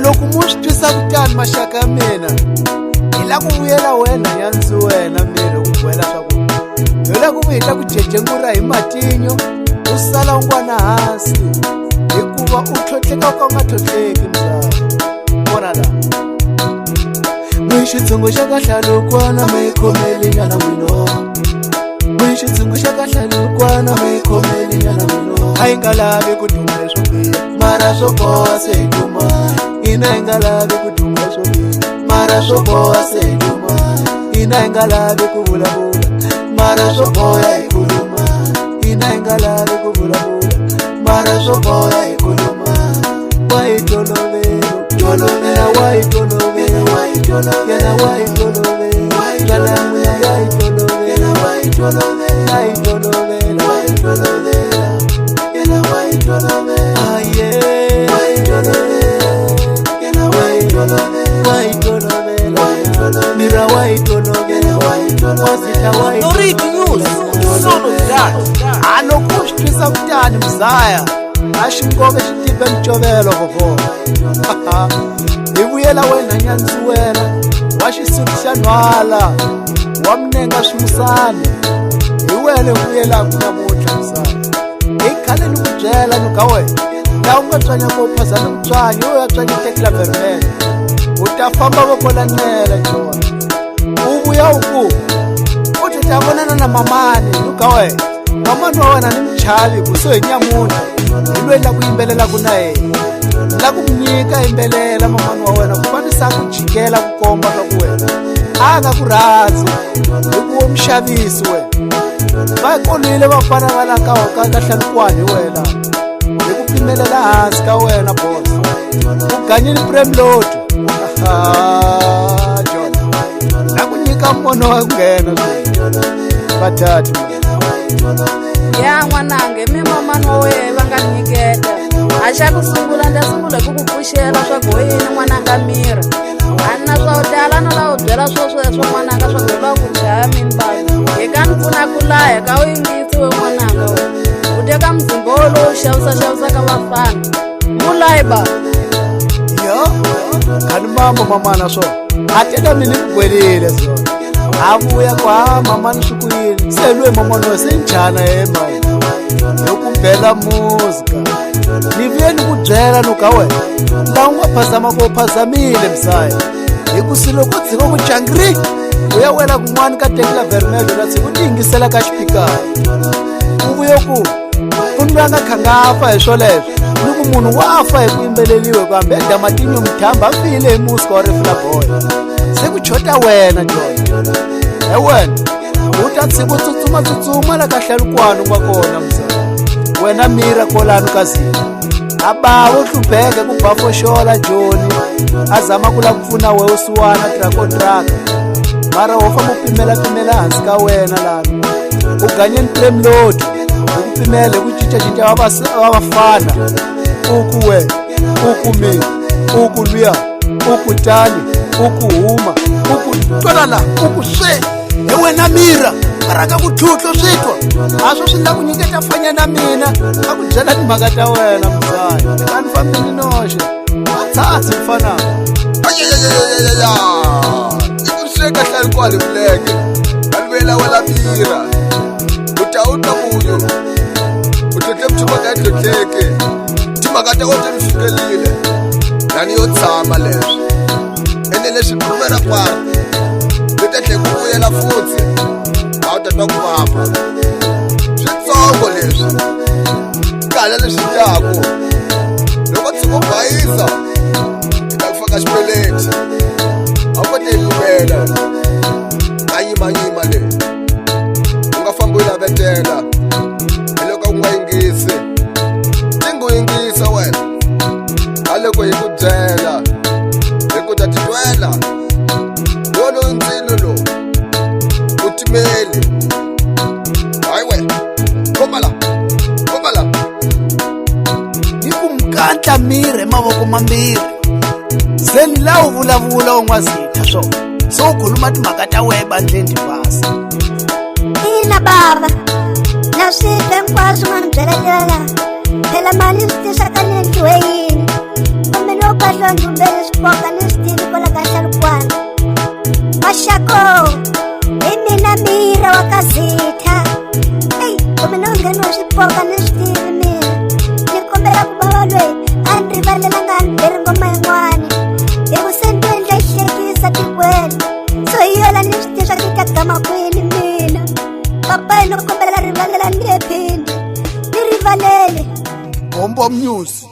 Loko mu swi twisa kutani maxaka ya mina hi la ku vuyela wena nyanzi wena miri ku byela swa ku hi la ku vuyita ku jejengura hi matinyo u sala ungwana hansi hikuva u tlhotlheka ka u nga tlhotlheki mzala vona la mi xitsongo xa kahlalukwana mi khomeli nyana n'wino mi xitsongo xa kahlalukwana mi khomeli nyana n'wino a yi nga lavi ku duma leswo biha mara swo boha se hi duma ina hi nga lavi ku duma swo biha mara swo boha se hi duma ina hi nga lavi ku vulavula mara swo boha hi khuluma ina hi nga lavi ku vulavula mara swo boha hi khuluma wa hi tolovela tolovela wa hi tolovela wa hi tolovela yena wa hi tolovela jala n'wina ya hi tolovela wa hi tolovela hi tolovela wa hi tolovela yena wa hi tolovela aye wa hi tolovela mira Noriki News, son of that. Loko swi twisa kutani mzaya a xingove xi tibe micovelo voko hi vuyela wena nyanzi wena wa xisuti xa nhwala wa minenga swimusani hi wele vuyelaku namuntlha mzaya hi khale ni ku byela ni ka wena laha u nga tswanya ku phasa ni mutswanyi u ya tswanya tekla vermele u ta famba vokola nyela jona u vuya u ku u ti ta vonana na mamani ni ka wena mamani wa wena ni michavi kusuhi nyamuntlha hi loyi la ku yimbelelaku na yena la ku mi nyika yimbelela mamani wa wena ku fanisa ku jikela ku komba swa ku wena a nga ku rhandzi hi ku wo mixavisi wena va kolwile vafana va la ka hlalukwana hi wena hi ku pimelela hansi ka wena boss u ganyini prem load John la ku nyika mmono wa ku nghena vathathu ya n'wanange mi mamani wa wena va nga nyiketa a xa ku sungula ndzi sungula ku ku pfuxela swa ku yini n'wananga miri a na swo tala no la u byela sweswo n'wananga swa ku la ku dlaya mimbangu hi ka ni pfuna ku laya ka u yingisiwe n'wananga u teka mzimbolo u xavisa ka vafana mulayi ba yo khani mambo mamana swo a teka mini ku gwelile swona a vuya ku mamani swi ku yini se lwe mamani wa se njhana mayi hi ku bela muzika ni vuye ni ku byela no ka wena laha u nga phazama ku phazamile msaya hi ku silo ku dziko ku jangri u ya wela kun'wana ka tekla vermelo la tsiko ti yingisela ka xipikara u vuye ku ni va nga khangafa hi swoleswo ni ku munhu wa fa hi ku yimbeleliwe kambe damatinyo mithamba a file hi musika wa rifula boy se ku chota wena jona he wena u ta tshika u tsutsuma la ka hlalukwana u nga kona msaya wena mira kolano ka zina a bava u hlupheka ku bafoxola joni a zama ku la ku pfuna we usiwana trakontraka mara wo famba u pimela hansi ka wena lani u ganyeni prem load hi ku pimela hi ku cincacinca wa vafana u ku wena u ku mina u ku luya u ku tani u ku huma u ku twalala u ku swe hi wena mira maraka ku tlhutlo switwa a swo swi la ku nyiketa fanya na mina a ku byela timhaka ta wena mzaya a ni fambini noxe a tsatsi mfana ayayayayaya i ku sweka hlalukwana vuleke a luvela wela mira u ta muyo u tlhotlhe timhaka ya tlhotlheke timhaka ta wena ni fikelile lani yo tshama leswi ene leswi kumela kwani leta tlhe ku vuyela futhi a wu ta twa ku vava switsongo leswi kala leswi taku loko tsiko bayisa hi ta ku faka xipeleti a wu kote yimela a yimanyima leyi u nga fambi u lavetela hi loko u nga yingisi tingu yingisa wena a loko hi ku byela hi ku ta titwela lowu ndzilo lowu u timeli hayi we kombala ni ku mkantla miri hi mavoko mambirhi se ni la wu vulavula u n'wa zitha swona so ukhuluma timhaka ta wehe bandleni basa. Ina baba na swita hinkwaswo n'wana byelelela phela mali swi tisa ka nendliwe yini kumbe no kahlwa ndumbele swipoka ni switivi kwala ka hlalukwana Mashako hi mina Mira wa ka Zitha kumbe no ngheniwa swipoka ni switivi mina ni kombela ku bava loyi a ni rivalelanga ni beri ngoma yin'wana hi ku se ni endla hlekisa tikweni so hi yola ni swi tisa ki ta gama kwini mina papa no kombela rivalela ni ephindi ni rivalele Bombo News.